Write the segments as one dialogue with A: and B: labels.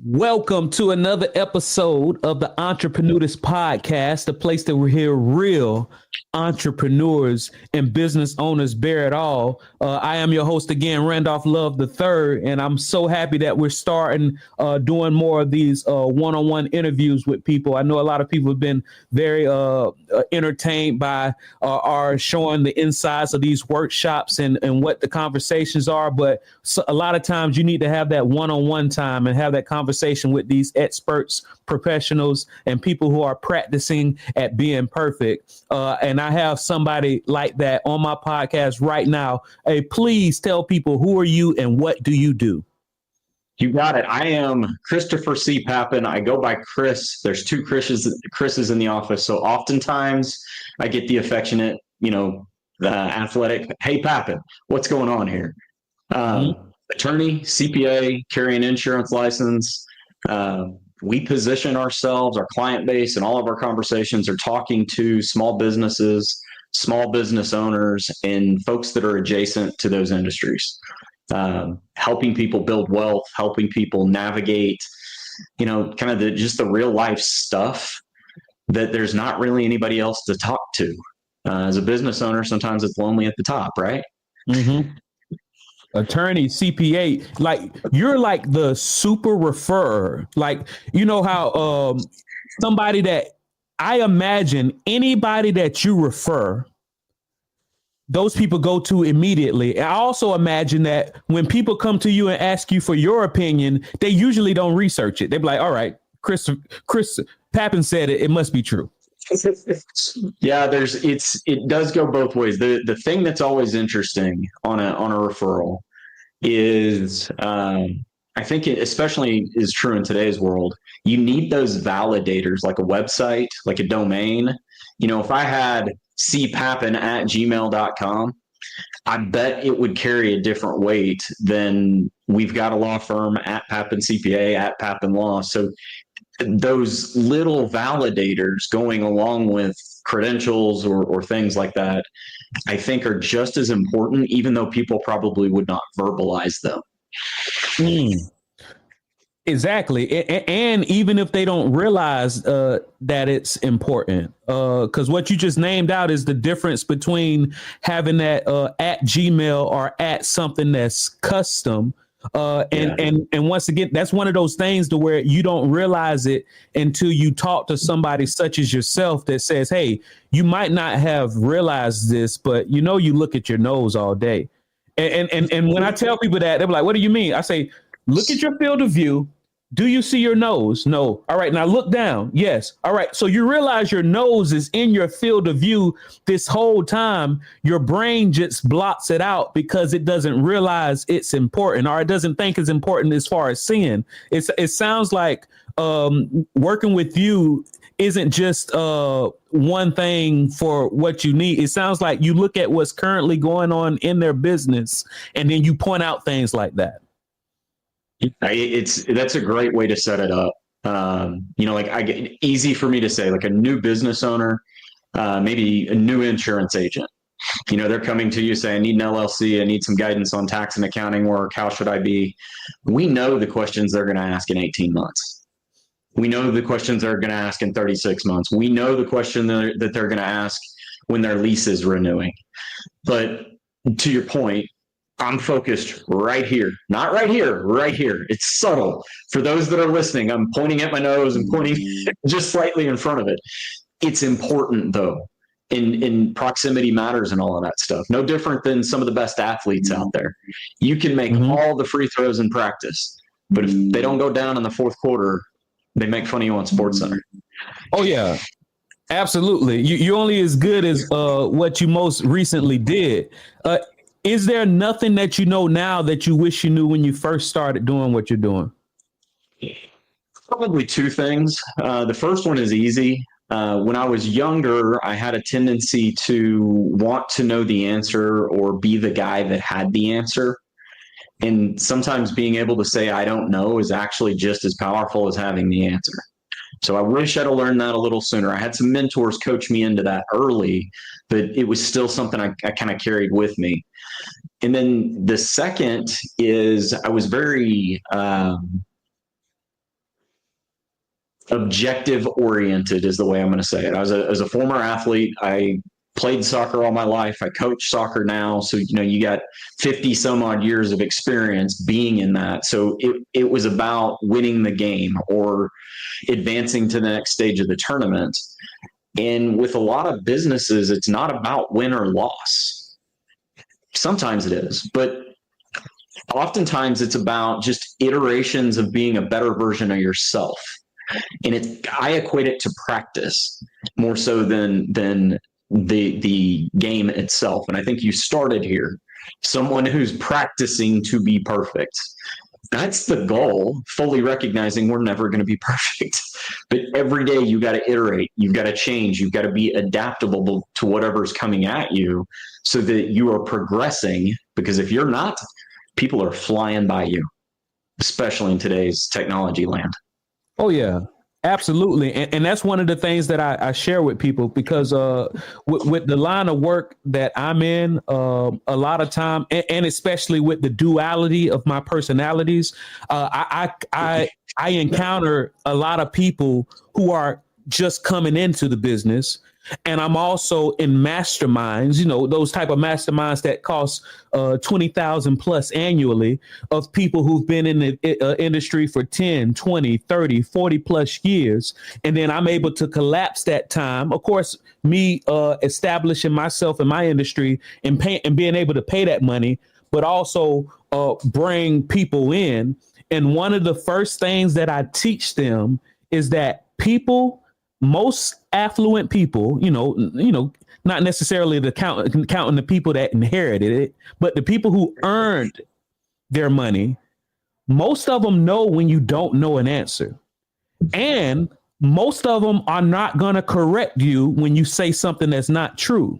A: Welcome to another episode of the Entrepreneurs Podcast, the place that we hear real entrepreneurs and business owners bear it all. I am your host again, Randolph Love III, and I'm so happy that we're starting doing more of these one-on-one interviews with people. I know a lot of people have been very entertained by our showing the insides of these workshops and what the conversations are, but a lot of times you need to have that one-on-one time and have that conversation with these experts, professionals, and people who are practicing at being perfect. And I have somebody like that on my podcast right now. Hey, please tell people, who are you and what do you do?
B: You got it. I am Christopher C. Papin. I go by Chris. There's two Chris's in the office. So oftentimes I get the affectionate, the athletic, hey, Papin, what's going on here? Attorney, CPA, carry an insurance license. We position ourselves, our client base, and all of our conversations are talking to small businesses, small business owners, and folks that are adjacent to those industries. Helping people build wealth, helping people navigate, kind of just the real life stuff that there's not really anybody else to talk to. As a business owner, sometimes it's lonely at the top, right?
A: Mm-hmm. Attorney, CPA, like you're like the super referrer. Like, you know how somebody that I imagine anybody that you refer, those people go to immediately. I also imagine that when people come to you and ask you for your opinion, they usually don't research it. They're like, all right, Chris Papin said it must be true.
B: Yeah, it does go both ways. The thing that's always interesting on a referral is I think it especially is true in today's world. You need those validators, like a website, like a domain. If I had cpapin@gmail.com, I bet it would carry a different weight than we've got a law firm at Papin CPA, at Papin Law. So those little validators going along with credentials or things like that, I think are just as important, even though people probably would not verbalize them.
A: Exactly. And even if they don't realize that it's important, because what you just named out is the difference between having that at Gmail or at something that's custom. And once again, that's one of those things to where you don't realize it until you talk to somebody such as yourself that says, hey, you might not have realized this, but you look at your nose all day. And when I tell people that, they're like, what do you mean? I say, look at your field of view. Do you see your nose? No. All right. Now look down. Yes. All right. So you realize your nose is in your field of view this whole time. Your brain just blocks it out because it doesn't realize it's important, or it doesn't think it's important as far as seeing. It sounds like working with you isn't just one thing for what you need. It sounds like you look at what's currently going on in their business and then you point out things like that.
B: That's a great way to set it up. Easy for me to say, like a new business owner, maybe a new insurance agent. They're coming to you saying, I need an LLC, I need some guidance on tax and accounting work. How should I be? We know the questions they're going to ask in 18 months. We know the questions they're going to ask in 36 months. We know the question that they're going to ask when their lease is renewing. But to your point, I'm focused right here, not right here, right here. It's subtle. For those that are listening, I'm pointing at my nose and pointing just slightly in front of it. It's important, though. In proximity matters and all of that stuff. No different than some of the best athletes out there. You can make all the free throws in practice, but if they don't go down in the fourth quarter, they make fun of you on SportsCenter.
A: Oh, yeah. Absolutely. You're only as good as what you most recently did. Is there nothing that you know now that you wish you knew when you first started doing what you're doing?
B: Probably two things. The first one is easy. When I was younger, I had a tendency to want to know the answer or be the guy that had the answer. And sometimes being able to say, I don't know, is actually just as powerful as having the answer. So I wish I'd have learned that a little sooner. I had some mentors coach me into that early, but it was still something I kind of carried with me. And then the second is I was very objective oriented is the way I'm going to say it. As a former athlete, I played soccer all my life. I coach soccer now. So, you got 50 some odd years of experience being in that. So it was about winning the game or advancing to the next stage of the tournament. And with a lot of businesses, it's not about win or loss. Sometimes it is, but oftentimes it's about just iterations of being a better version of yourself. And I equate it to practice more so than the game itself. And I think you started here. Someone who's practicing to be perfect. That's the goal, fully recognizing we're never going to be perfect. But every day you got to iterate, you've got to change, you've got to be adaptable to whatever's coming at you so that you are progressing. Because if you're not, people are flying by you, especially in today's technology land.
A: Oh, yeah. Absolutely. And that's one of the things that I share with people, because with the line of work that I'm in, a lot of time, and especially with the duality of my personalities, I encounter a lot of people who are just coming into the business. And I'm also in masterminds, those type of masterminds that cost $20,000 plus annually, of people who've been in the industry for 10, 20, 30, 40 plus years. And then I'm able to collapse that time. Of course, me establishing myself in my industry and being able to pay that money, but also bring people in. And one of the first things that I teach them is that most affluent people, not necessarily counting the people that inherited it, but the people who earned their money, most of them know when you don't know an answer. And most of them are not going to correct you when you say something that's not true.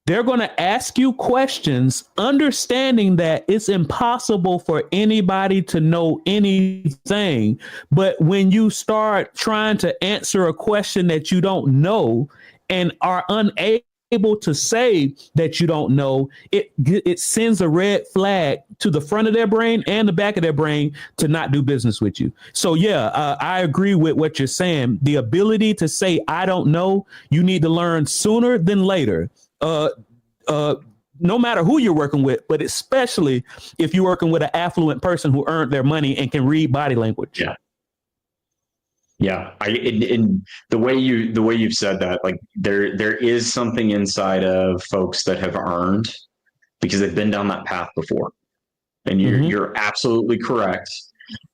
A: They're going to ask you questions, understanding that it's impossible for anybody to know anything. But when you start trying to answer a question that you don't know and are unable to say that you don't know, it sends a red flag to the front of their brain and the back of their brain to not do business with you. So, I agree with what you're saying. The ability to say, I don't know, you need to learn sooner than later. No matter who you're working with, but especially if you're working with an affluent person who earned their money and can read body language.
B: Yeah. In the way you've said that, like there is something inside of folks that have earned because they've been down that path before. And you're absolutely correct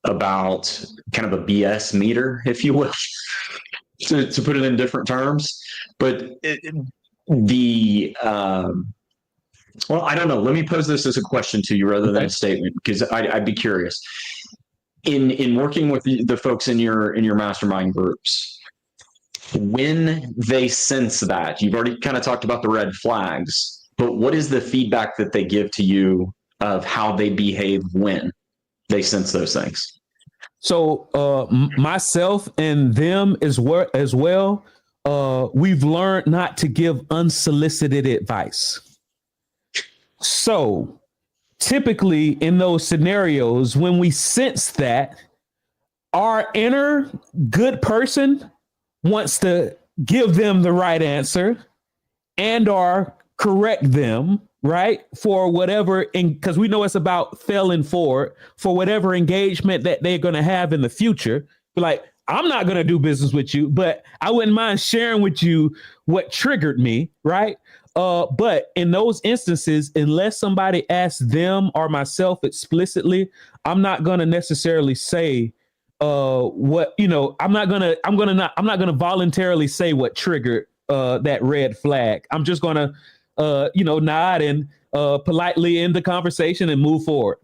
B: about kind of a BS meter, if you will, to put it in different terms. But well, I don't know. Let me pose this as a question to you rather than a statement, because I'd be curious. In working with the folks in your mastermind groups, when they sense that, you've already kind of talked about the red flags, but what is the feedback that they give to you of how they behave when they sense those things?
A: So myself and them as well, we've learned not to give unsolicited advice. So typically in those scenarios, when we sense that, our inner good person wants to give them the right answer and or correct them, right? For whatever, because we know it's about failing forward for whatever engagement that they're going to have in the future. Like, I'm not going to do business with you, but I wouldn't mind sharing with you what triggered me, right? But in those instances, unless somebody asks them or myself explicitly, I'm not going to necessarily say what, I'm not going to voluntarily say what triggered that red flag. I'm just going to, nod and politely end the conversation and move forward.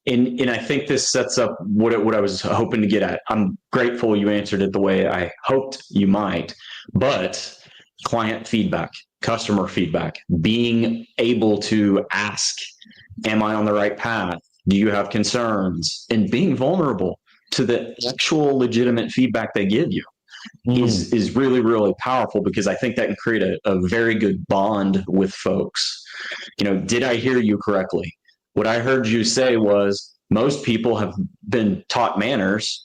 B: And I think this sets up what I was hoping to get at. I'm grateful you answered it the way I hoped you might, but client feedback, customer feedback, being able to ask, am I on the right path? Do you have concerns? And being vulnerable to the actual legitimate feedback they give you is really, really powerful, because I think that can create a very good bond with folks. Did I hear you correctly? What I heard you say was most people have been taught manners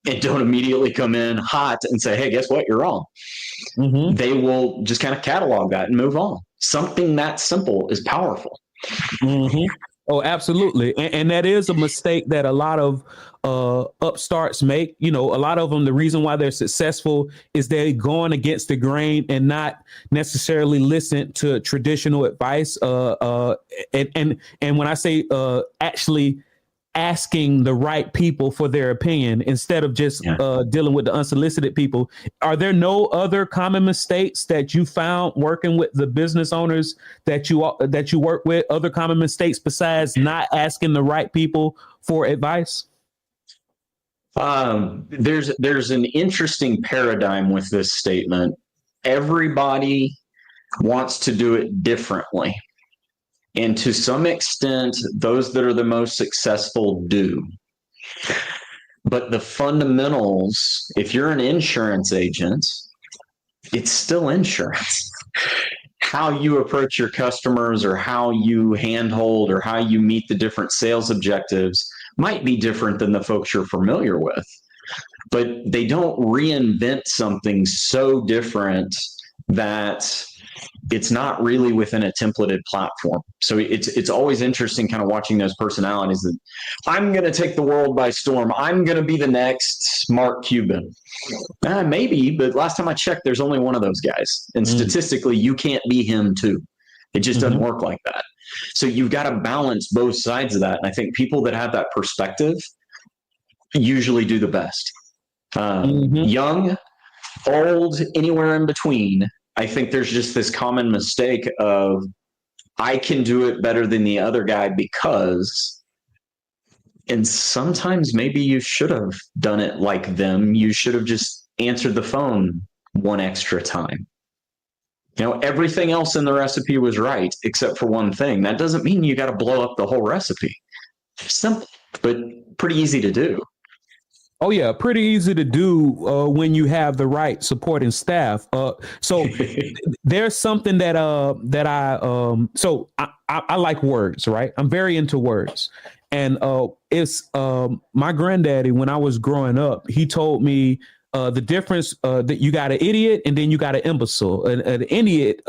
B: and don't immediately come in hot and say, hey, guess what? You're wrong.
A: Mm-hmm.
B: They will just kind of catalog that and move on. Something that simple is powerful.
A: Mm-hmm. Oh, absolutely. And that is a mistake that a lot of upstarts make. A lot of them, the reason why they're successful is they're going against the grain and not necessarily listen to traditional advice. And when I say actually asking the right people for their opinion instead of just dealing with the unsolicited people. Are there no other common mistakes that you found working with the business owners that you work with? Other common mistakes besides not asking the right people for advice?
B: There's an interesting paradigm with this statement. Everybody wants to do it differently. And to some extent, those that are the most successful do. But the fundamentals, if you're an insurance agent, it's still insurance. How you approach your customers or how you handhold or how you meet the different sales objectives might be different than the folks you're familiar with. But they don't reinvent something so different that it's not really within a templated platform. So it's always interesting kind of watching those personalities that I'm going to take the world by storm. I'm going to be the next Mark Cuban. Maybe, but last time I checked, there's only one of those guys. And statistically, you can't be him too. It just doesn't work like that. So you've got to balance both sides of that. And I think people that have that perspective usually do the best. Young, old, anywhere in between. I think there's just this common mistake of I can do it better than the other guy because, and sometimes maybe you should have done it like them. You should have just answered the phone one extra time. Everything else in the recipe was right except for one thing. That doesn't mean you got to blow up the whole recipe. Simple, but pretty easy to do.
A: Oh, yeah. Pretty easy to do when you have the right supporting staff. So there's something that I like words, right? I'm very into words. And it's my granddaddy, when I was growing up, he told me the difference that you got an idiot and then you got an imbecile. An idiot,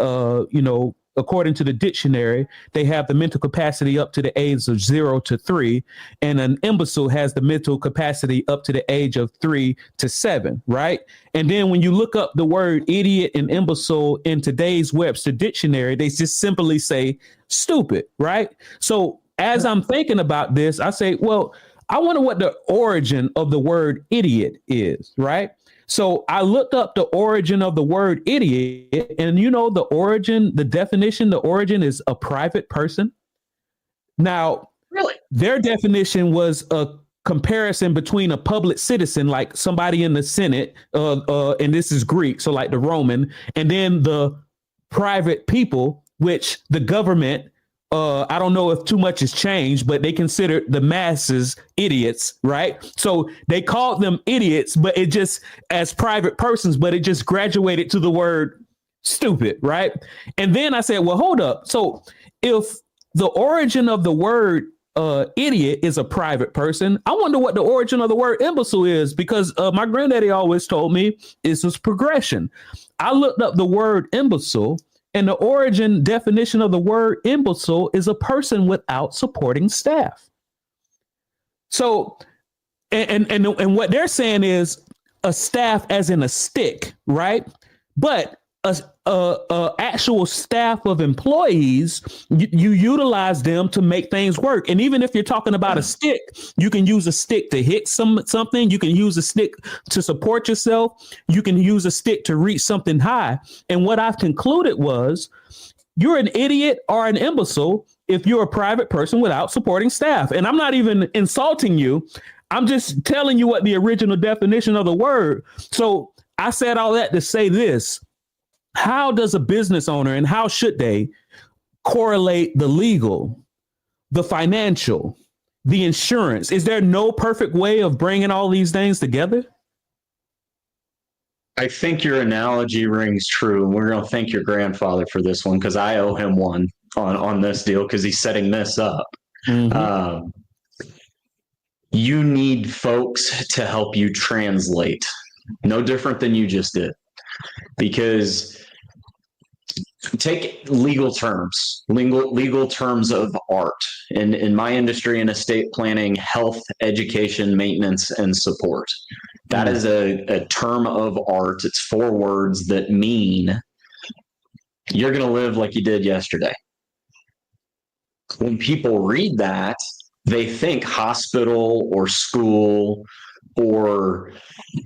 A: according to the dictionary, they have the mental capacity up to the age of 0 to 3, and an imbecile has the mental capacity up to the age of 3 to 7, right? And then when you look up the word idiot and imbecile in today's Webster dictionary, they just simply say stupid, right? So as I'm thinking about this, I say, well, I wonder what the origin of the word idiot is, right? So I looked up the origin of the word idiot, and the origin is a private person. Now,
B: really,
A: their definition was a comparison between a public citizen, like somebody in the Senate, and this is Greek, so like the Roman, and then the private people, which the government, I don't know if too much has changed, but they consider the masses idiots, right? So they called them idiots, but it just as private persons, but it just graduated to the word stupid, right? And then I said, well, hold up. So if the origin of the word idiot is a private person, I wonder what the origin of the word imbecile is, because my granddaddy always told me this was progression. I looked up the word imbecile, and the origin definition of the word imbecile is a person without supporting staff. So, and what they're saying is a staff as in a stick, right? But a actual staff of employees, you utilize them to make things work. And even if you're talking about a stick, you can use a stick to hit something. You can use a stick to support yourself. You can use a stick to reach something high. And what I've concluded was you're an idiot or an imbecile if you're a private person without supporting staff. And I'm not even insulting you. I'm just telling you what the original definition of the word. So I said all that to say this. How does a business owner, and how should they correlate the legal, the financial, the insurance? Is there no perfect way of bringing all these things together?
B: I think your analogy rings true. And we're going to thank your grandfather for this one, because I owe him one on this deal because he's setting this up. you need folks to help you translate. No different than you just did. Because take legal terms of art in my industry, in estate planning, health, education, maintenance, and support. That is a term of art. It's 4 words that mean you're going to live like you did yesterday. When people read that, they think hospital or school or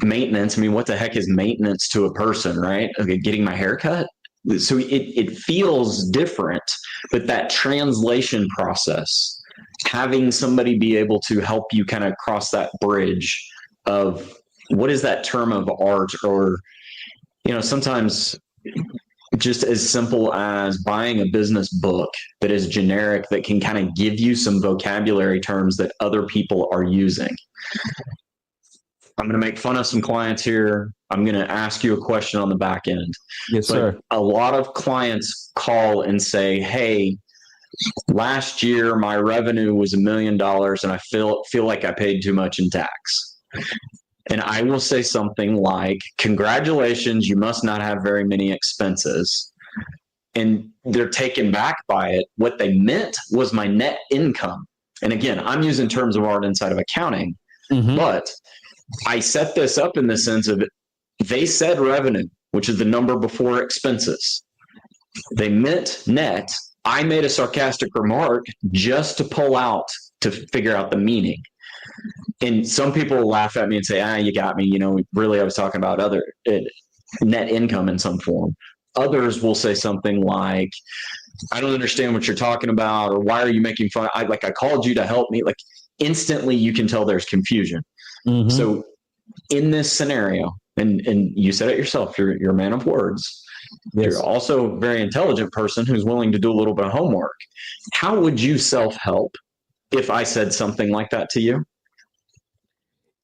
B: maintenance. I mean, what the heck is maintenance to a person, right? Okay, getting my hair cut. So it feels different, but that translation process, having somebody be able to help you kind of cross that bridge of what is that term of art, or, sometimes just as simple as buying a business book that is generic, that can kind of give you some vocabulary terms that other people are using. I'm going to make fun of some clients here. I'm going to ask you a question on the back end.
A: Yes, sir.
B: But a lot of clients call and say, hey, last year my revenue was $1 million and I feel like I paid too much in tax. And I will say something like, congratulations, you must not have very many expenses. And they're taken back by it. What they meant was my net income. And again, I'm using terms of art inside of accounting, but I set this up in the sense of, they said revenue, which is the number before expenses. They meant net. I made a sarcastic remark just to pull out, to figure out the meaning. And some people will laugh at me and say, you got me. Really, I was talking about other net income in some form. Others will say something like, I don't understand what you're talking about, or why are you making fun? I called you to help me. Like, instantly you can tell there's confusion. So in this scenario, and you said it yourself, you're a man of words. Yes. You're also a very intelligent person who's willing to do a little bit of homework. How would you self-help if I said something like that to you?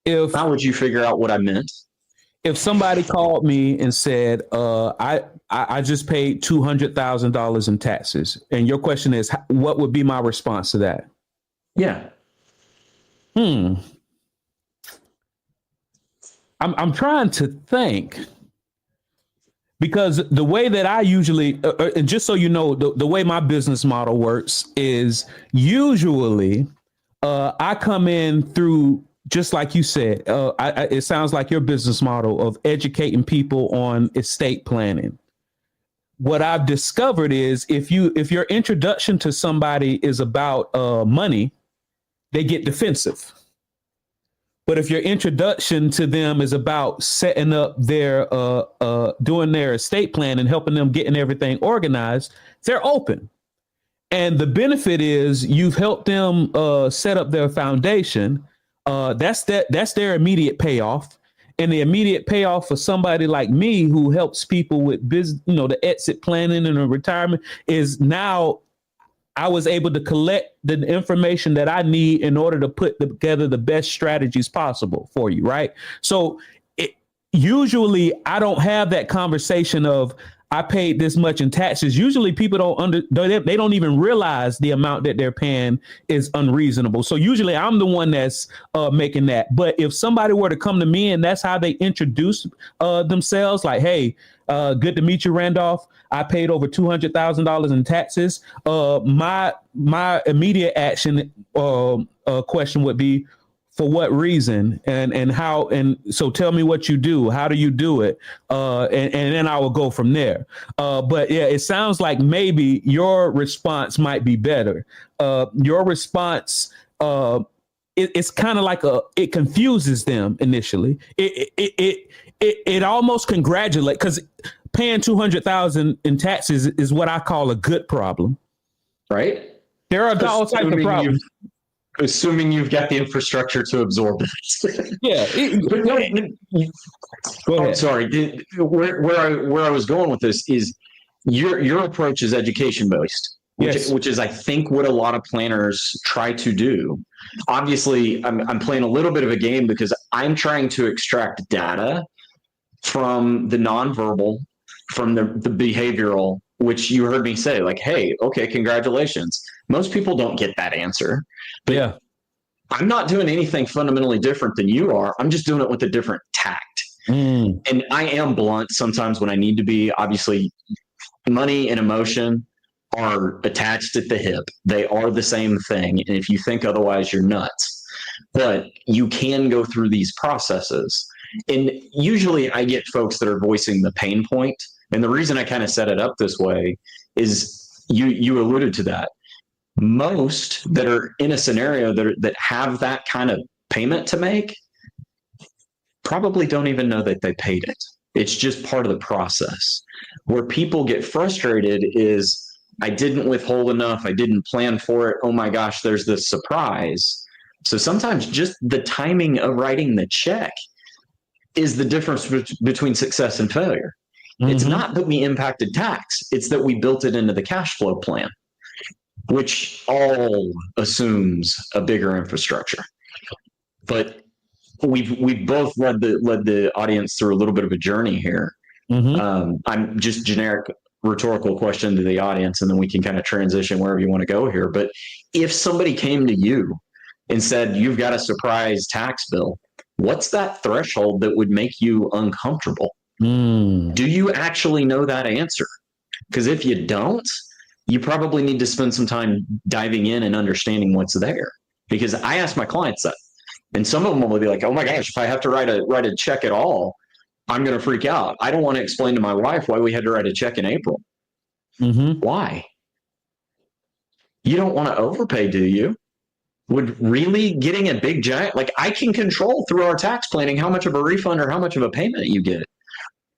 B: How would you figure out what I meant?
A: If somebody called me and said, I just paid $200,000 in taxes, and your question is, what would be my response to that?
B: Yeah.
A: I'm trying to think, because the way that I usually, and just so you know, the way my business model works is usually I come in through, just like you said, it sounds like your business model of educating people on estate planning. What I've discovered is if your introduction to somebody is about money, they get defensive. But if your introduction to them is about setting up their, doing their estate plan and helping them getting everything organized, they're open. And the benefit is you've helped them set up their foundation. That's their immediate payoff. And the immediate payoff for somebody like me who helps people with business, the exit planning and the retirement, is now I was able to collect the information that I need in order to put together the best strategies possible for you. Right. So usually I don't have that conversation of, I paid this much in taxes. Usually people they don't even realize the amount that they're paying is unreasonable. So usually I'm the one that's making that. But if somebody were to come to me and that's how they introduce themselves, like, hey, good to meet you, Randolph. I paid over $200,000 in taxes. My immediate action question would be, for what reason and how? And so tell me what you do. How do you do it? And then I will go from there. But yeah, it sounds like maybe your response might be better. Your response, it's kind of like it confuses them initially. It almost congratulates, because paying $200,000 in taxes is what I call a good problem.
B: Right.
A: There are all types of problems.
B: Assuming you've got the infrastructure to absorb it.
A: Yeah. Go ahead.
B: Sorry. Where I was going with this is your approach is education based, which is, I think, what a lot of planners try to do. Obviously, I'm playing a little bit of a game because I'm trying to extract data from the nonverbal, from the behavioral, which you heard me say, like, hey, okay, congratulations. Most people don't get that answer. But yeah, I'm not doing anything fundamentally different than you are. I'm just doing it with a different tact. And I am blunt sometimes when I need to be. Obviously, money and emotion are attached at the hip. They are the same thing. And if you think otherwise, you're nuts. But you can go through these processes. And usually I get folks that are voicing the pain point. And the reason I kind of set it up this way is you alluded to that. Most that are in a scenario that have that kind of payment to make probably don't even know that they paid it. It's just part of the process. Where people get frustrated is, I didn't withhold enough. I didn't plan for it. Oh my gosh, there's this surprise. So sometimes just the timing of writing the check is the difference between success and failure. It's not that we impacted tax. It's that we built it into the cash flow plan, which all assumes a bigger infrastructure. But we've both led the audience through a little bit of a journey here. I'm just generic rhetorical question to the audience, and then we can kind of transition wherever you want to go here. But if somebody came to you and said, you've got a surprise tax bill, what's that threshold that would make you uncomfortable? Do you actually know that answer? Because if you don't, you probably need to spend some time diving in and understanding what's there. Because I ask my clients that, and some of them will be like, oh my gosh, if I have to write a check at all, I'm going to freak out. I don't want to explain to my wife why we had to write a check in April. Why? You don't want to overpay, do you? Would really getting a big giant, like I can control through our tax planning how much of a refund or how much of a payment you get.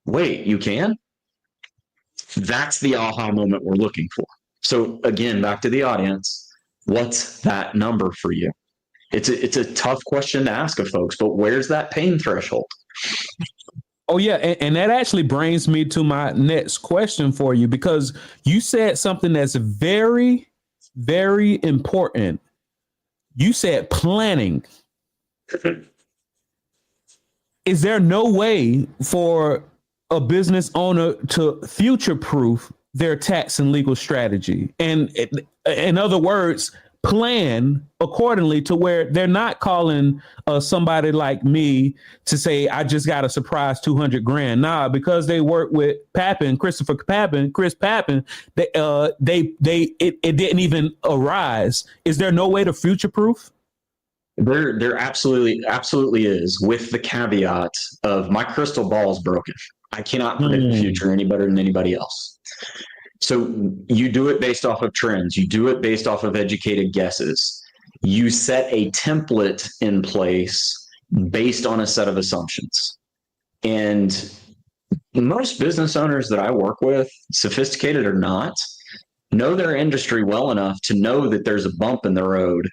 B: Wait, you can? That's the aha moment we're looking for. So again, back to the audience, what's that number for you? It's a tough question to ask of folks, but where's that pain threshold?
A: Oh, yeah. And that actually brings me to my next question for you, because you said something that's very, very important. You said planning. Is there no way for a business owner to future-proof their tax and legal strategy? And in other words, plan accordingly to where they're not calling somebody like me to say, I just got a surprise 200 grand. Nah, because they work with Papin, Christopher Papin, Chris Papin, it didn't even arise. Is there no way to future proof?
B: There absolutely is, with the caveat of my crystal ball is broken. I cannot predict the future any better than anybody else. So you do it based off of trends. You do it based off of educated guesses. You set a template in place based on a set of assumptions. And most business owners that I work with, sophisticated or not, know their industry well enough to know that there's a bump in the road.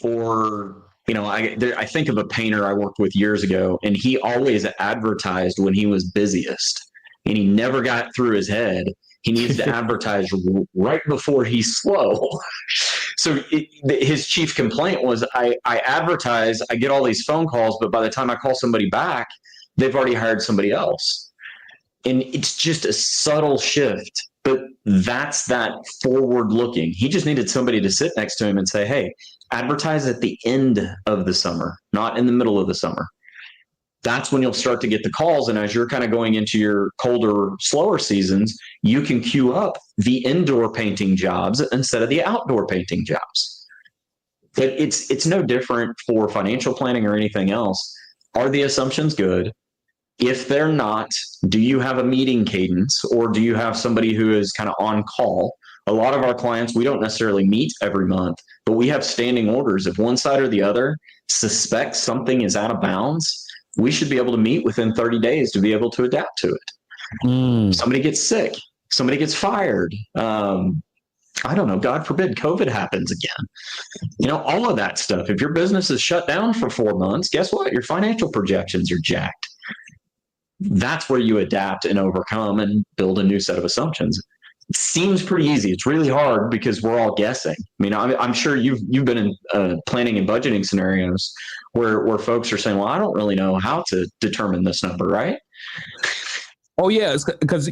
B: Or, I think of a painter I worked with years ago, and he always advertised when he was busiest, and he never got through his head. He needs to advertise right before he's slow. So his chief complaint was, I advertise, I get all these phone calls, but by the time I call somebody back, they've already hired somebody else. And it's just a subtle shift, but that's that forward looking. He just needed somebody to sit next to him and say, hey, advertise at the end of the summer, not in the middle of the summer. That's when you'll start to get the calls. And as you're kind of going into your colder, slower seasons, you can queue up the indoor painting jobs instead of the outdoor painting jobs. But it's no different for financial planning or anything else. Are the assumptions good? If they're not, do you have a meeting cadence, or do you have somebody who is kind of on call? A lot of our clients, we don't necessarily meet every month, but we have standing orders. If one side or the other suspects something is out of bounds, we should be able to meet within 30 days to be able to adapt to it. Somebody gets sick, somebody gets fired. I don't know, God forbid, COVID happens again. All of that stuff. If your business is shut down for 4 months, guess what? Your financial projections are jacked. That's where you adapt and overcome and build a new set of assumptions. It seems pretty easy. It's really hard because we're all guessing. I'm sure you've been in planning and budgeting scenarios where folks are saying, well, I don't really know how to determine this number, right?
A: Oh yeah, because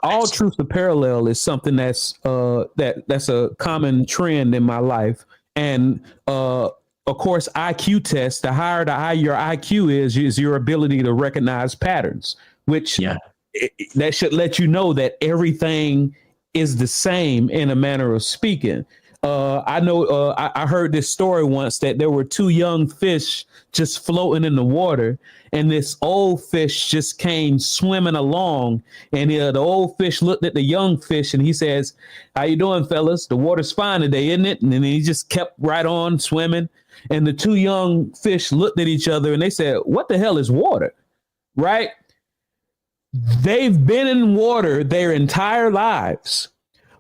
A: all truth to parallel is something that's a common trend in my life, And of course, IQ tests, the higher your IQ is your ability to recognize patterns, which that should let you know that everything is the same in a manner of speaking. I know I heard this story once that there were two young fish just floating in the water, and this old fish just came swimming along, and the old fish looked at the young fish and he says, "How you doing, fellas? The water's fine today, isn't it?" And then he just kept right on swimming. And the two young fish looked at each other and they said, "What the hell is water?" Right? They've been in water their entire lives,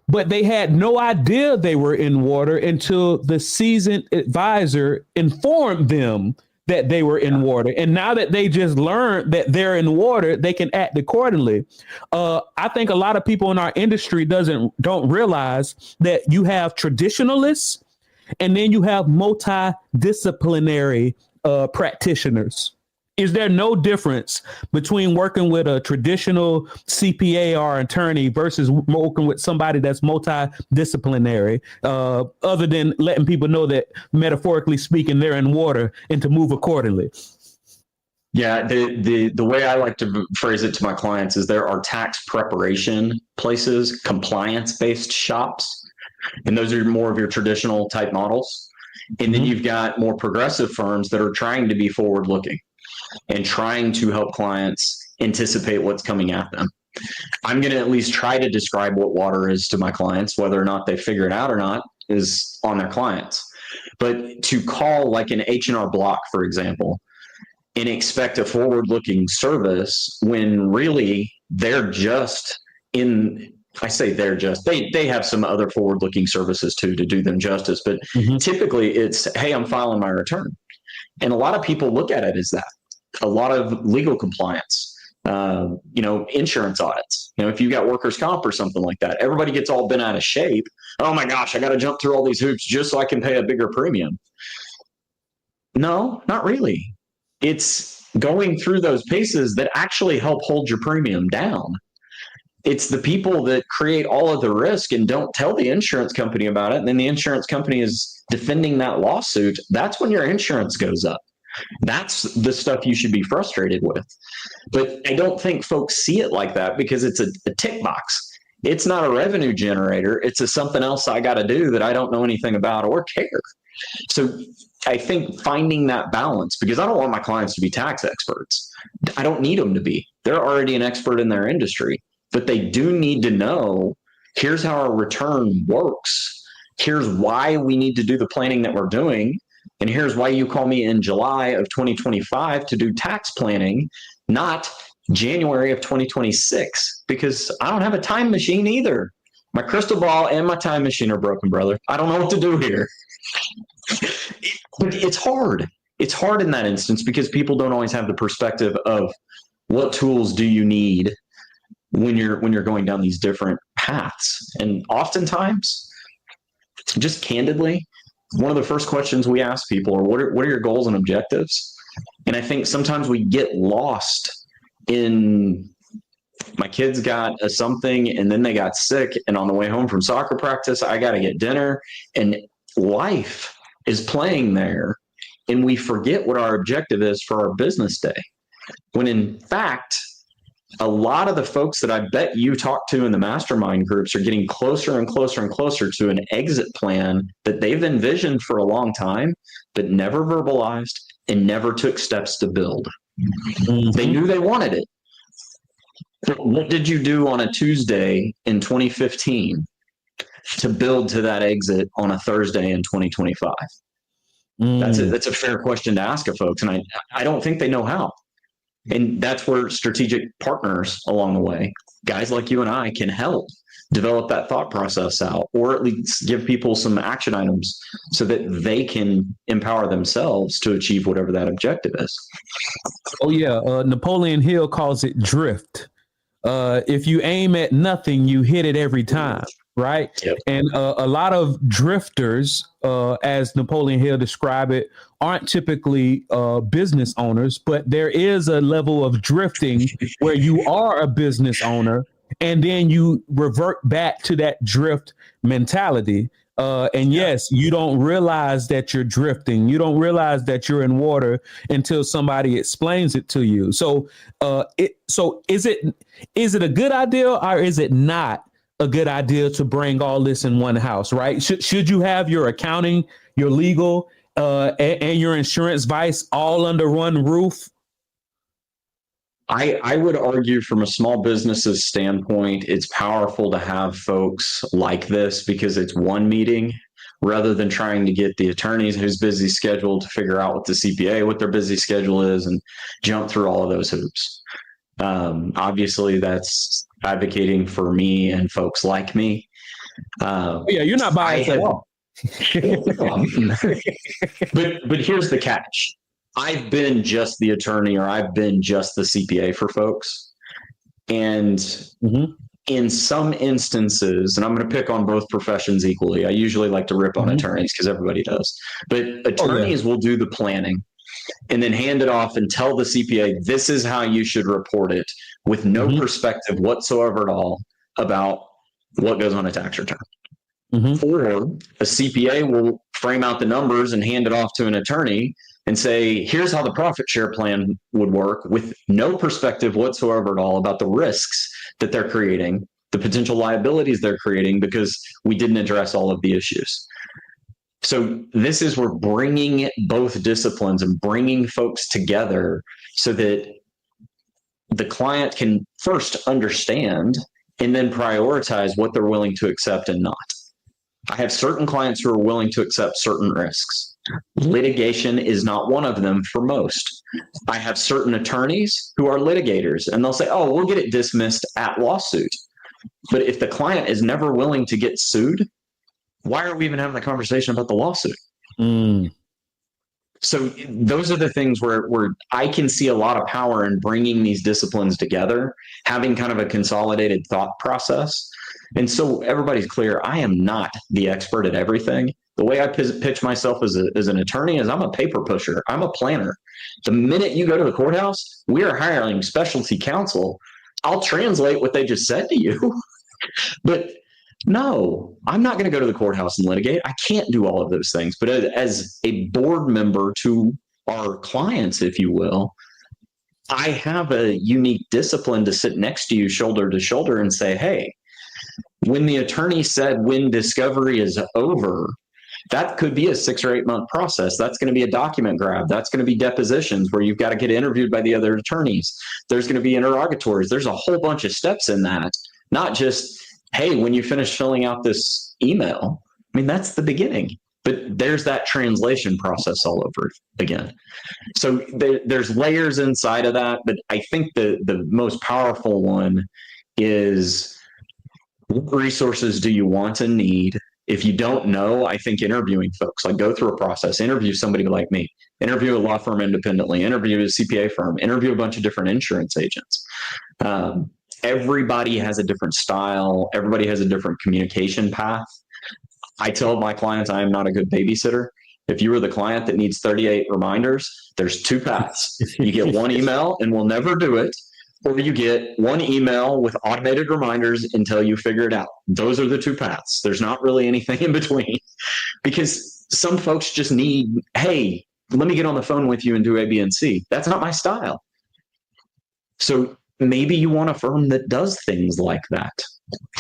A: but they had no idea they were in water until the seasoned advisor informed them that they were in water. And now that they just learned that they're in water, they can act accordingly. I think a lot of people in our industry don't realize that you have traditionalists and then you have multi-disciplinary practitioners. Is there no difference between working with a traditional CPA or attorney versus working with somebody that's multidisciplinary, other than letting people know that, metaphorically speaking, they're in water and to move accordingly?
B: Yeah, the way I like to phrase it to my clients is there are tax preparation places, compliance-based shops, and those are more of your traditional type models. And then you've got more progressive firms that are trying to be forward-looking and trying to help clients anticipate what's coming at them. I'm going to at least try to describe what water is to my clients. Whether or not they figure it out or not is on their clients. But to call like an H&R Block, for example, and expect a forward-looking service when really they're just in, I say they're just, they have some other forward-looking services too to do them justice. But typically it's, hey, I'm filing my return. And a lot of people look at it as that. A lot of legal compliance, insurance audits. If you got workers' comp or something like that, everybody gets all bent out of shape. Oh my gosh, I got to jump through all these hoops just so I can pay a bigger premium. No, not really. It's going through those paces that actually help hold your premium down. It's the people that create all of the risk and don't tell the insurance company about it. And then the insurance company is defending that lawsuit. That's when your insurance goes up. That's the stuff you should be frustrated with. But I don't think folks see it like that because it's a tick box. It's not a revenue generator. It's something else I got to do that I don't know anything about or care. So I think finding that balance, because I don't want my clients to be tax experts. I don't need them to be. They're already an expert in their industry, but they do need to know, here's how our return works. Here's why we need to do the planning that we're doing. And here's why you call me in July of 2025 to do tax planning, not January of 2026, because I don't have a time machine either. My crystal ball and my time machine are broken, brother. I don't know what to do here. But it's hard. It's hard in that instance because people don't always have the perspective of what tools do you need when you're going down these different paths. And oftentimes, just candidly, one of the first questions we ask people are, what are your goals and objectives? And I think sometimes we get lost in, my kids got a something and then they got sick, and on the way home from soccer practice, I got to get dinner, and life is playing there. And we forget what our objective is for our business day. When in fact, a lot of the folks that I bet you talk to in the mastermind groups are getting closer and closer and closer to an exit plan that they've envisioned for a long time, but never verbalized and never took steps to build. They knew they wanted it. But what did you do on a Tuesday in 2015 to build to that exit on a Thursday in 2025? That's a fair question to ask of folks. And I don't think they know how. And that's where strategic partners along the way, guys like you and I, can help develop that thought process out, or at least give people some action items so that they can empower themselves to achieve whatever that objective is.
A: Oh, yeah. Napoleon Hill calls it drift. If you aim at nothing, you hit it every time. Right. Yep. And a lot of drifters, as Napoleon Hill described it, aren't typically business owners, but there is a level of drifting where you are a business owner and then you revert back to that drift mentality. And yes, you don't realize that you're drifting. You don't realize that you're in water until somebody explains it to you. So, is it a good idea or is it not a good idea to bring all this in one house? Right? Should you have your accounting, your legal, and your insurance advice all under one roof?
B: I would argue from a small business's standpoint, it's powerful to have folks like this because it's one meeting rather than trying to get the attorneys who's busy schedule to figure out what the CPA, what their busy schedule is and jump through all of those hoops. Obviously that's advocating for me and folks like me.
A: Yeah, you're not biased at all.
B: but here's the catch. I've been just the attorney or I've been just the CPA for folks. And in some instances, and I'm going to pick on both professions equally. I usually like to rip on attorneys because everybody does. But attorneys will do the planning and then hand it off and tell the CPA, this is how you should report it with no perspective whatsoever at all about what goes on a tax return. Or a CPA will frame out the numbers and hand it off to an attorney and say, here's how the profit share plan would work with no perspective whatsoever at all about the risks that they're creating, the potential liabilities they're creating because we didn't address all of the issues. So this is where bringing both disciplines and bringing folks together so that the client can first understand and then prioritize what they're willing to accept and not. I have certain clients who are willing to accept certain risks. Litigation is not one of them for most. I have certain attorneys who are litigators and they'll say, oh, we'll get it dismissed at lawsuit. But if the client is never willing to get sued, why are we even having the conversation about the lawsuit? So those are the things where I can see a lot of power in bringing these disciplines together, having kind of a consolidated thought process. And so everybody's clear, I am not the expert at everything. The way I pitch myself as an attorney is I'm a paper pusher. I'm a planner. The minute you go to the courthouse, we are hiring specialty counsel. I'll translate what they just said to you. But no, I'm not going to go to the courthouse and litigate. I can't do all of those things. But as a board member to our clients, if you will, I have a unique discipline to sit next to you shoulder to shoulder and say, hey, when the attorney said when discovery is over, that could be a 6 or 8 month process. That's going to be a document grab. That's going to be depositions where you've got to get interviewed by the other attorneys. There's going to be interrogatories. There's a whole bunch of steps in that, not just, hey, when you finish filling out this email. I mean, that's the beginning, but there's that translation process all over again. So there's layers inside of that, but I think the most powerful one is what resources do you want and need? If you don't know, I think interviewing folks, like go through a process, interview somebody like me, interview a law firm independently, interview a CPA firm, interview a bunch of different insurance agents. Everybody has a different style. Everybody has a different communication path. I tell my clients I am not a good babysitter. If you are the client that needs 38 reminders, there's 2 paths. You get one email and we'll never do it, or you get one email with automated reminders until you figure it out. Those are the 2 paths. There's not really anything in between because some folks just need, hey, let me get on the phone with you and do A, B, and C. That's not my style. So maybe you want a firm that does things like that.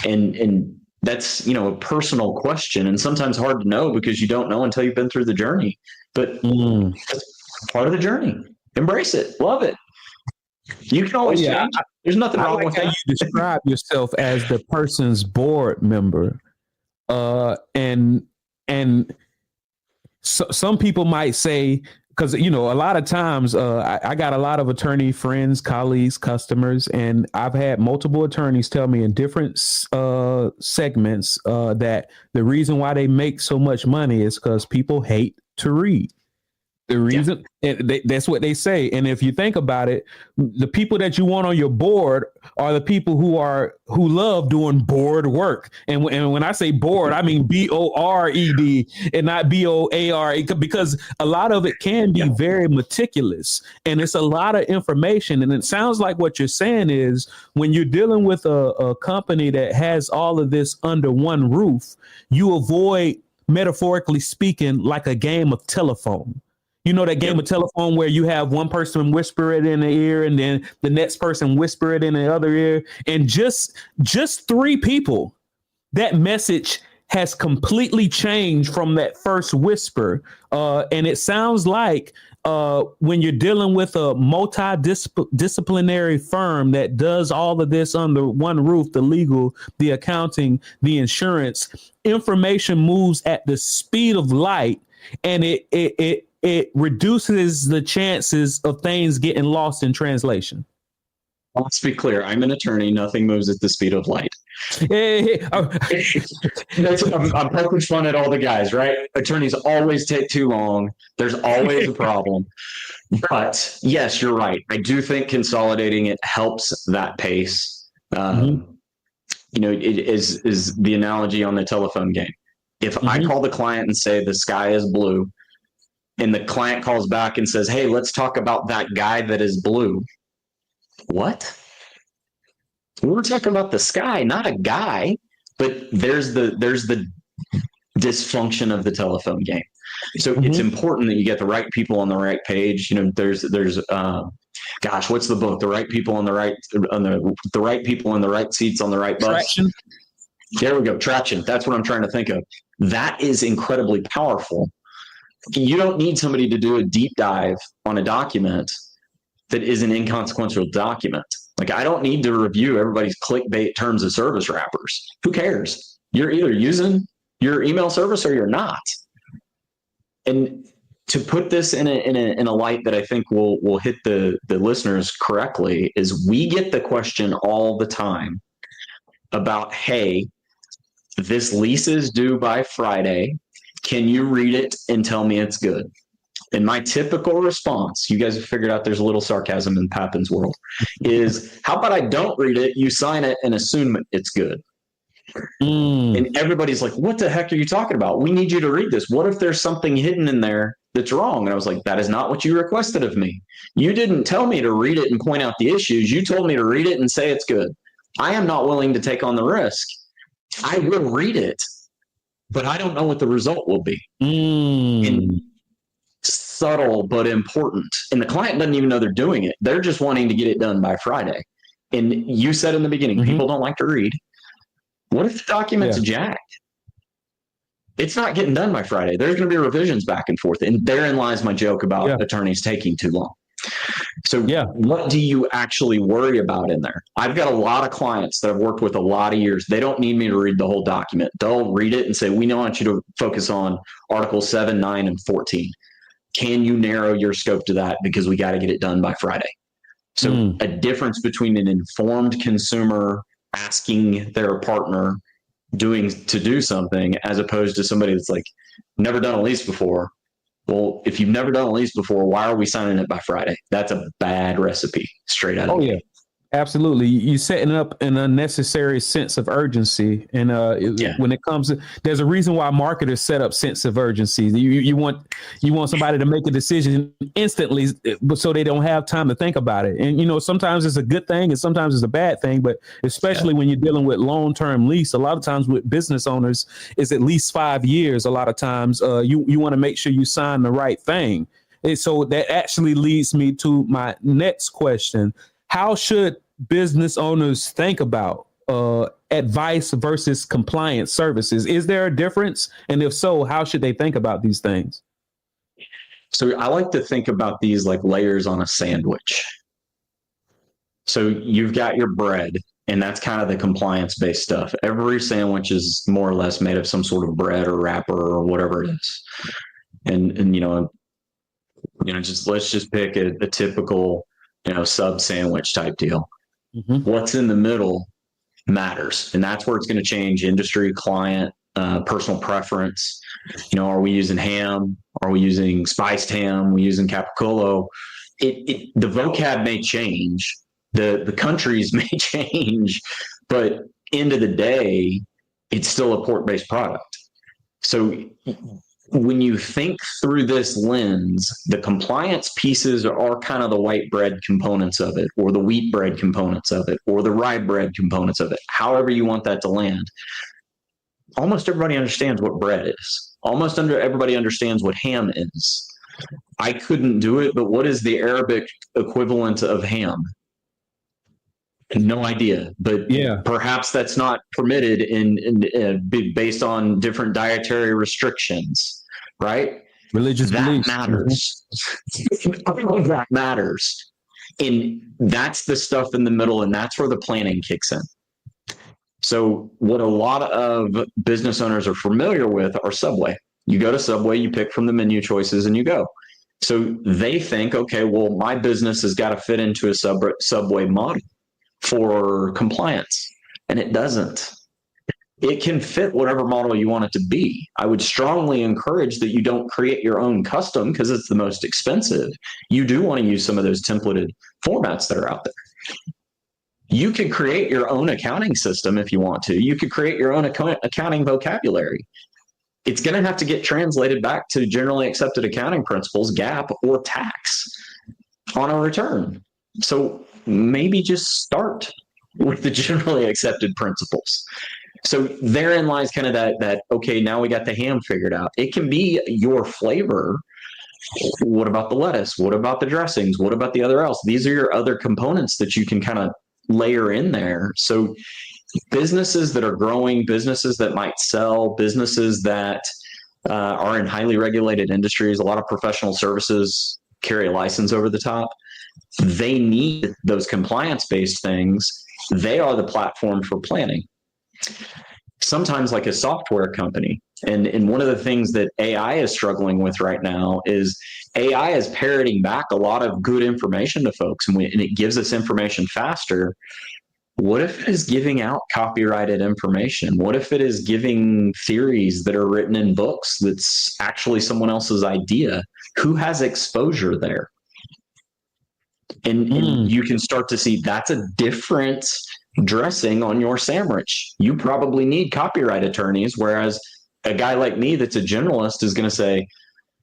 B: And that's, a personal question and sometimes hard to know because you don't know until you've been through the journey. But that's part of the journey. Embrace it. Love it. You can always change. There's nothing wrong with
A: how you describe yourself as the person's board member. And so, some people might say, because, a lot of times I got a lot of attorney friends, colleagues, customers, and I've had multiple attorneys tell me in different segments that the reason why they make so much money is because people hate to read. The reason that's what they say. And if you think about it, the people that you want on your board are the people who love doing board work. And when I say board, I mean BORED and not BOAR, because a lot of it can be very meticulous and it's a lot of information. And it sounds like what you're saying is when you're dealing with a company that has all of this under one roof, you avoid metaphorically speaking, like a game of telephone. You know that game of telephone where you have one person whisper it in the ear and then the next person whisper it in the other ear, and just three people, that message has completely changed from that first whisper. And it sounds like when you're dealing with a multi-disciplinary firm that does all of this under one roof, the legal, the accounting, the insurance, information moves at the speed of light, and it reduces the chances of things getting lost in translation.
B: Let's be clear. I'm an attorney. Nothing moves at the speed of light. I'm poking fun at all the guys, right? Attorneys always take too long. There's always a problem. But yes, you're right. I do think consolidating it helps that pace. You know, it is the analogy on the telephone game. If I call the client and say the sky is blue, and the client calls back and says, hey, let's talk about that guy that is blue. What? We were talking about the sky, not a guy. But there's the dysfunction of the telephone game. So it's important that you get the right people on the right page. You know, there's what's the book? The right people on the right people in the right seats on the right bus.
A: Traction.
B: There we go. Traction. That's what I'm trying to think of. That is incredibly powerful. You don't need somebody to do a deep dive on a document that is an inconsequential document. Like, I don't need to review everybody's clickbait terms of service wrappers. Who cares? You're either using your email service or you're not. And to put this in a light that I think will hit the listeners correctly is we get the question all the time about, hey, this lease is due by Friday. Can you read it and tell me it's good? And my typical response, you guys have figured out there's a little sarcasm in Papin's world, is how about I don't read it, you sign it and assume it's good. And everybody's like, what the heck are you talking about? We need you to read this. What if there's something hidden in there that's wrong? And I was like, that is not what you requested of me. You didn't tell me to read it and point out the issues. You told me to read it and say it's good. I am not willing to take on the risk. I will read it, but I don't know what the result will be. And subtle but important. And the client doesn't even know they're doing it. They're just wanting to get it done by Friday. And you said in the beginning, people don't like to read. What if the document's jacked? It's not getting done by Friday. There's going to be revisions back and forth. And therein lies my joke about attorneys taking too long. So what do you actually worry about in there? I've got a lot of clients that I've worked with a lot of years. They don't need me to read the whole document. They'll read it and say, we want you to focus on Articles 7, 9, and 14. Can you narrow your scope to that? Because we got to get it done by Friday. So a difference between an informed consumer asking their partner to do something as opposed to somebody that's like never done a lease before. Well, if you've never done a lease before, why are we signing it by Friday? That's a bad recipe straight out of the gate.
A: Absolutely. You're setting up an unnecessary sense of urgency. And when it comes to, there's a reason why marketers set up sense of urgency. You want somebody to make a decision instantly, but so they don't have time to think about it. And, you know, sometimes it's a good thing and sometimes it's a bad thing, but especially when you're dealing with long-term lease, a lot of times with business owners, it's at least 5 years. A lot of times you want to make sure you sign the right thing. And so that actually leads me to my next question. How should business owners think about advice versus compliance services? Is there a difference? And if so, how should they think about these things?
B: So I like to think about these like layers on a sandwich. So you've got your bread, and that's kind of the compliance-based stuff. Every sandwich is more or less made of some sort of bread or wrapper or whatever it is. And let's just pick a typical sub sandwich type deal. What's in the middle matters. And that's where it's going to change industry, client, personal preference. Are we using ham? Are we using spiced ham? Are we using capicola? The vocab may change. The countries may change, but end of the day, it's still a pork-based product. So when you think through this lens, the compliance pieces are kind of the white bread components of it, or the wheat bread components of it, or the rye bread components of it, however you want that to land. Almost everybody understands what bread is. Everybody understands what ham is. I couldn't do it, but what is the Arabic equivalent of ham? No idea, but
A: Yeah.
B: perhaps that's not permitted based on different dietary restrictions, right?
A: Religious
B: That
A: beliefs.
B: matters. That matters. And that's the stuff in the middle, and that's where the planning kicks in. So what a lot of business owners are familiar with are Subway. You go to Subway, you pick from the menu choices, and you go. So they think, okay, well, my business has got to fit into a Subway model for compliance, and it doesn't. It can fit whatever model you want it to be. I would strongly encourage that you don't create your own custom because it's the most expensive. You do want to use some of those templated formats that are out there. You could create your own accounting system if you want to. You could create your own accounting vocabulary. It's going to have to get translated back to generally accepted accounting principles, GAAP, or tax on a return. So maybe just start with the generally accepted principles. So therein lies kind of that, okay, now we got the ham figured out. It can be your flavor. What about the lettuce? What about the dressings? What about the other else? These are your other components that you can kind of layer in there. So businesses that are growing, businesses that might sell, businesses that are in highly regulated industries, a lot of professional services carry a license over the top. They need those compliance-based things. They are the platform for planning. Sometimes like a software company. And one of the things that AI is struggling with right now is AI is parroting back a lot of good information to folks, and it gives us information faster. What if it is giving out copyrighted information? What if it is giving theories that are written in books that's actually someone else's idea? Who has exposure there? And you can start to see that's a different dressing on your sandwich. You probably need copyright attorneys, whereas a guy like me that's a generalist is going to say,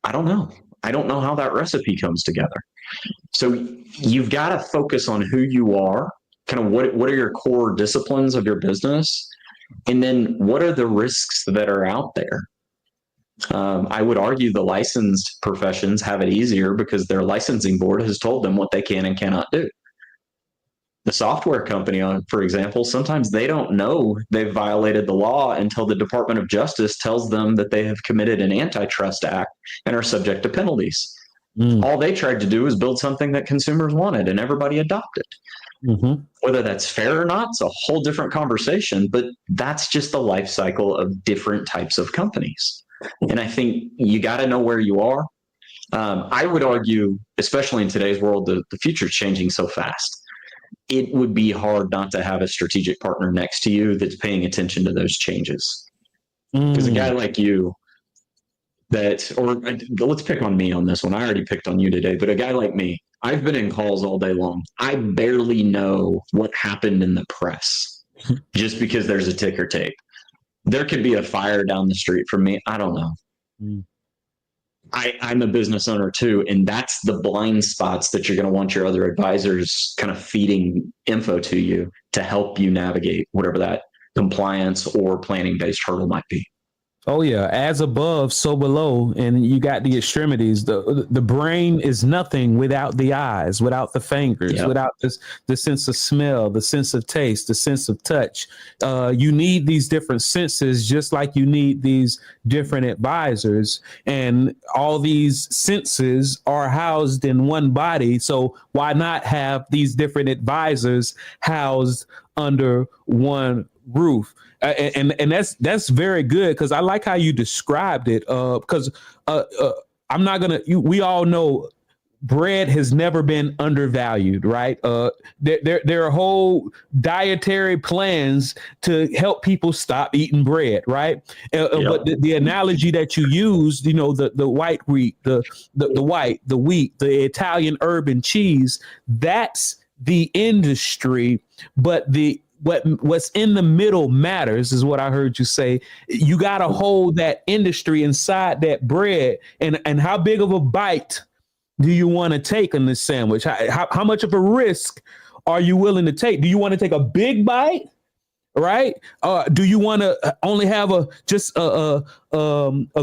B: I don't know. I don't know how that recipe comes together. So you've got to focus on who you are, kind of what are your core disciplines of your business, and then what are the risks that are out there. I would argue the licensed professions have it easier because their licensing board has told them what they can and cannot do. The software company, for example, sometimes they don't know they've violated the law until the Department of Justice tells them that they have committed an antitrust act and are subject to penalties. All they tried to do was build something that consumers wanted and everybody adopted. Whether that's fair or not, it's a whole different conversation, but that's just the life cycle of different types of companies. And I think you got to know where you are. I would argue, especially in today's world, the future is changing so fast. It would be hard not to have a strategic partner next to you that's paying attention to those changes. Because a guy like you or let's pick on me on this one. I already picked on you today, but a guy like me, I've been in calls all day long. I barely know what happened in the press just because there's a ticker tape. There could be a fire down the street from me. I don't know. I'm a business owner too, and that's the blind spots that you're going to want your other advisors kind of feeding info to you to help you navigate whatever that compliance or planning-based hurdle might be.
A: Oh yeah, as above, so below, and you got the extremities. The brain is nothing without the eyes, without the fingers, without the sense of smell, the sense of taste, the sense of touch. You need these different senses, just like you need these different advisors, and all these senses are housed in one body. So why not have these different advisors housed under one roof? And that's very good, because I like how you described it. Because I'm not gonna. We all know bread has never been undervalued, right? There are whole dietary plans to help people stop eating bread, right? But the analogy that you used, the white wheat, the wheat, the Italian urban cheese, that's the industry, but what's in the middle matters, is what I heard you say. You got to hold that industry inside that bread, and how big of a bite do you want to take on this sandwich? How much of a risk are you willing to take? Do you want to take a big bite, right? Do you want to only have a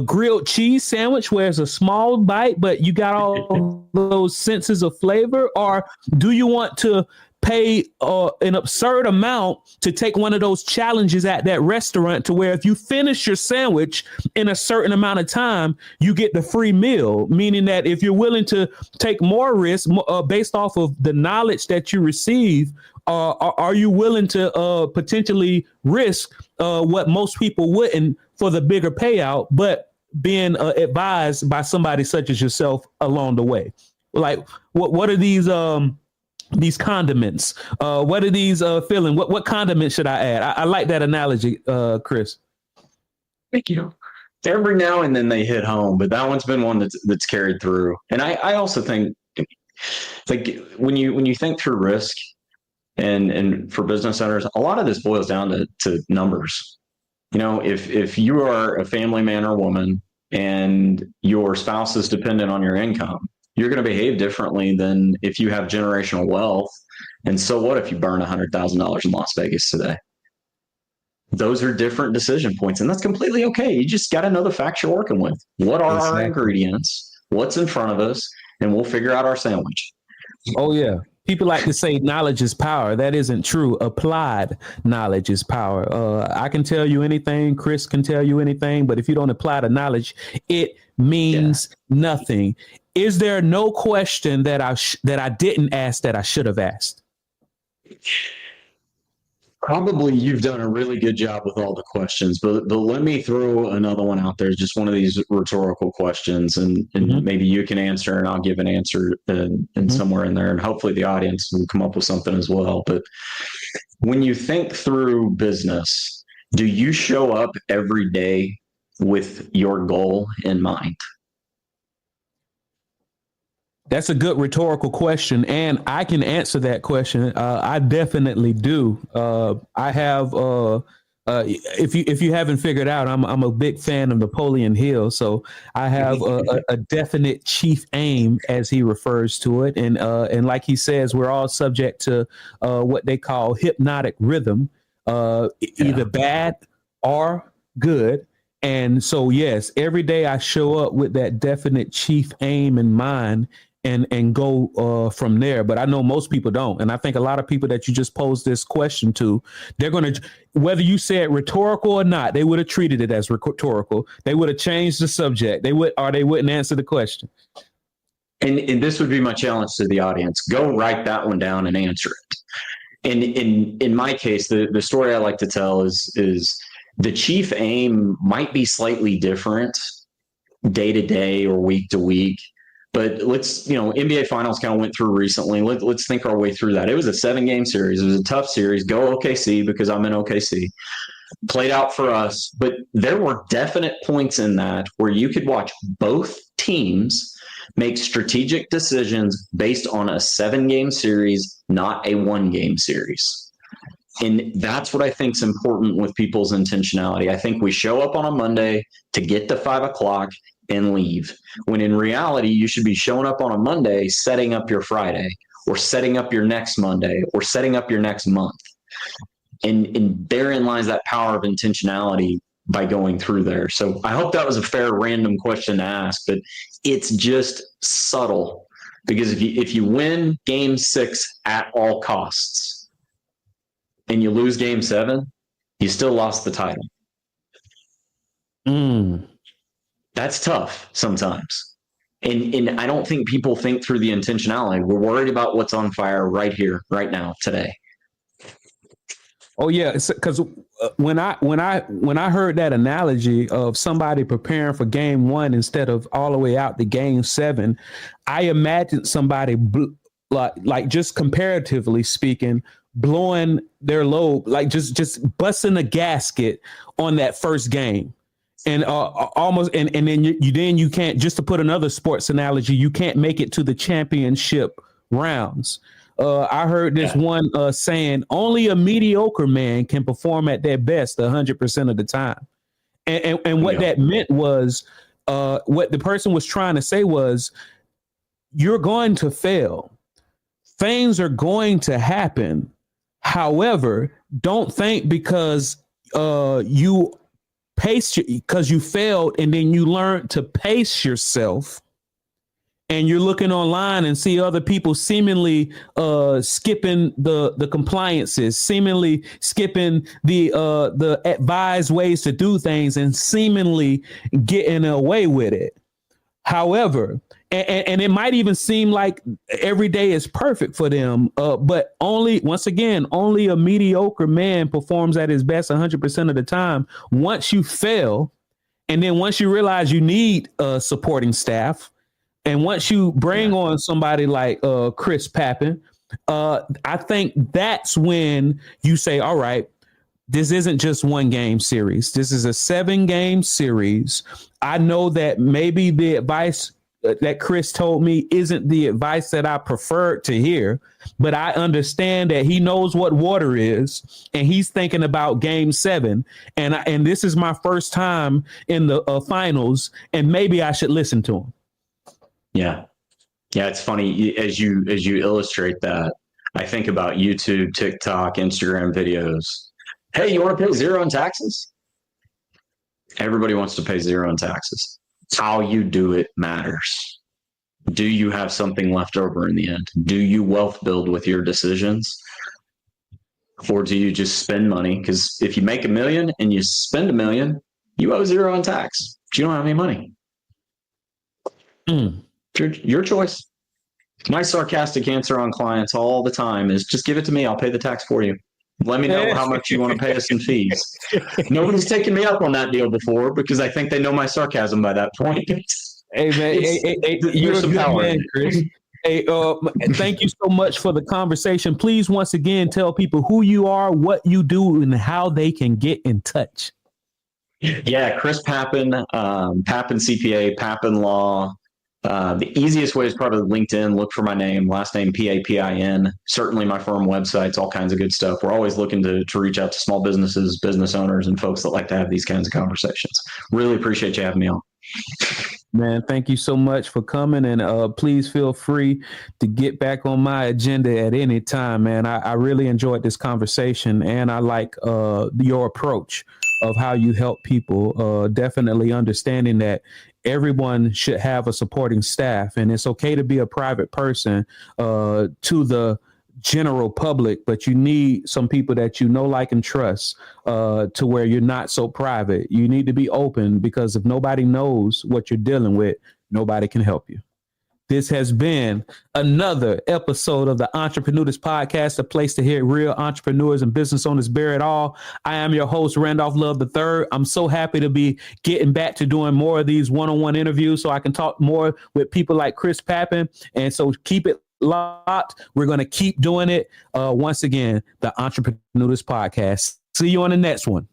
A: grilled cheese sandwich where it's a small bite, but you got all those senses of flavor? Or do you want to pay an absurd amount to take one of those challenges at that restaurant to where if you finish your sandwich in a certain amount of time, you get the free meal, meaning that if you're willing to take more risk based off of the knowledge that you receive, are you willing to potentially risk what most people wouldn't for the bigger payout, but being advised by somebody such as yourself along the way? Like, what are these condiments? What are these filling? What condiments should I add? I like that analogy, Chris.
B: Thank you. Every now and then they hit home, but that one's been one that's carried through. And I also think, like, when you think through risk and for business owners, a lot of this boils down to numbers. You know, if you are a family man or woman and your spouse is dependent on your income, you're going to behave differently than if you have generational wealth. And so what if you burn $100,000 in Las Vegas today? Those are different decision points, and that's completely okay. You just got to know the facts you're working with. What are our ingredients? What's in front of us? And we'll figure out our sandwich.
A: Oh, yeah. People like to say knowledge is power. That isn't true. Applied knowledge is power. I can tell you anything. Chris can tell you anything. But if you don't apply the knowledge, it means nothing. Is there no question that I didn't ask that I should have asked?
B: Probably you've done a really good job with all the questions, but let me throw another one out there. Just one of these rhetorical questions, and maybe you can answer and I'll give an answer and somewhere in there, and hopefully the audience will come up with something as well. But when you think through business, do you show up every day with your goal in mind?
A: That's a good rhetorical question, and I can answer that question. I definitely do. I have, if you haven't figured out, I'm a big fan of Napoleon Hill, so I have a definite chief aim, as he refers to it, and like he says, we're all subject to what they call hypnotic rhythm, either bad or good. And so, yes, every day I show up with that definite chief aim in mind. And go from there. But I know most people don't. And I think a lot of people that you just posed this question to, they're going to, whether you say it rhetorical or not, they would have treated it as rhetorical. They would have changed the subject. They wouldn't answer the question.
B: And this would be my challenge to the audience. Go write that one down and answer it. And in my case, the story I like to tell is the chief aim might be slightly different day to day or week to week. But let's, NBA Finals kind of went through recently. Let's think our way through that. It was a 7-game series. It was a tough series. Go OKC, because I'm in OKC. Played out for us. But there were definite points in that where you could watch both teams make strategic decisions based on a 7-game series, not a 1-game series. And that's what I think is important with people's intentionality. I think we show up on a Monday to get to 5 o'clock and leave, when in reality, you should be showing up on a Monday, setting up your Friday, or setting up your next Monday, or setting up your next month. And therein lies that power of intentionality by going through there. So I hope that was a fair random question to ask, but it's just subtle, because if you win game 6 at all costs and you lose game 7, you still lost the title. That's tough sometimes. And I don't think people think through the intentionality. We're worried about what's on fire right here, right now, today.
A: Oh yeah, because when I heard that analogy of somebody preparing for game 1 instead of all the way out to game 7, I imagined somebody like just comparatively speaking, blowing their load, like just busting a gasket on that first game. And almost, and then you can't, just to put another sports analogy, you can't make it to the championship rounds. I heard this one saying, only a mediocre man can perform at their best 100% of the time. And what that meant was, what the person was trying to say was, you're going to fail. Things are going to happen. However, don't think because you because you failed and then you learned to pace yourself, and you're looking online and see other people seemingly skipping the compliances, seemingly skipping the advised ways to do things, and seemingly getting away with it. However, and it might even seem like every day is perfect for them, but once again, only a mediocre man performs at his best 100% of the time. Once you fail, and then once you realize you need supporting staff, and once you bring on somebody like Chris Papin, I think that's when you say, all right, this isn't just one game series. This is a 7-game series. I know that maybe the advice that Chris told me isn't the advice that I preferred to hear, but I understand that he knows what water is, and he's thinking about game 7. And this is my first time in the finals, and maybe I should listen to him.
B: Yeah. Yeah. It's funny as you illustrate that. I think about YouTube, TikTok, Instagram videos. Hey, you want to pay 0 in taxes? Everybody wants to pay 0 in taxes. How you do it matters. Do you have something left over in the end? Do you wealth build with your decisions? Or do you just spend money? Because if you make $1 million and you spend $1 million, you owe 0 in tax. But you don't have any money. Your choice. My sarcastic answer on clients all the time is just give it to me. I'll pay the tax for you. Let me know how much you want to pay us in fees. Nobody's taken me up on that deal before because I think they know my sarcasm by that point.
A: Hey, man, you're a good man, Chris. Hey, thank you so much for the conversation. Please, once again, tell people who you are, what you do, and how they can get in touch.
B: Yeah, Chris Papin, Papin CPA, Papin Law. The easiest way is probably LinkedIn. Look for my name, last name, Papin. Certainly my firm websites, all kinds of good stuff. We're always looking to reach out to small businesses, business owners, and folks that like to have these kinds of conversations. Really appreciate you having me on.
A: Man, thank you so much for coming, and please feel free to get back on my agenda at any time, man. I really enjoyed this conversation, and I like your approach of how you help people, definitely understanding that everyone should have a supporting staff, and it's okay to be a private person to the general public, but you need some people that you know, like, and trust to where you're not so private. You need to be open, because if nobody knows what you're dealing with, nobody can help you. This has been another episode of the Entrepreneurs Podcast, a place to hear real entrepreneurs and business owners bear it all. I am your host, Randolph Love III. I'm so happy to be getting back to doing more of these one-on-one interviews so I can talk more with people like Chris Papin. And so keep it locked. We're going to keep doing it. Once again, the Entrepreneurs Podcast. See you on the next one.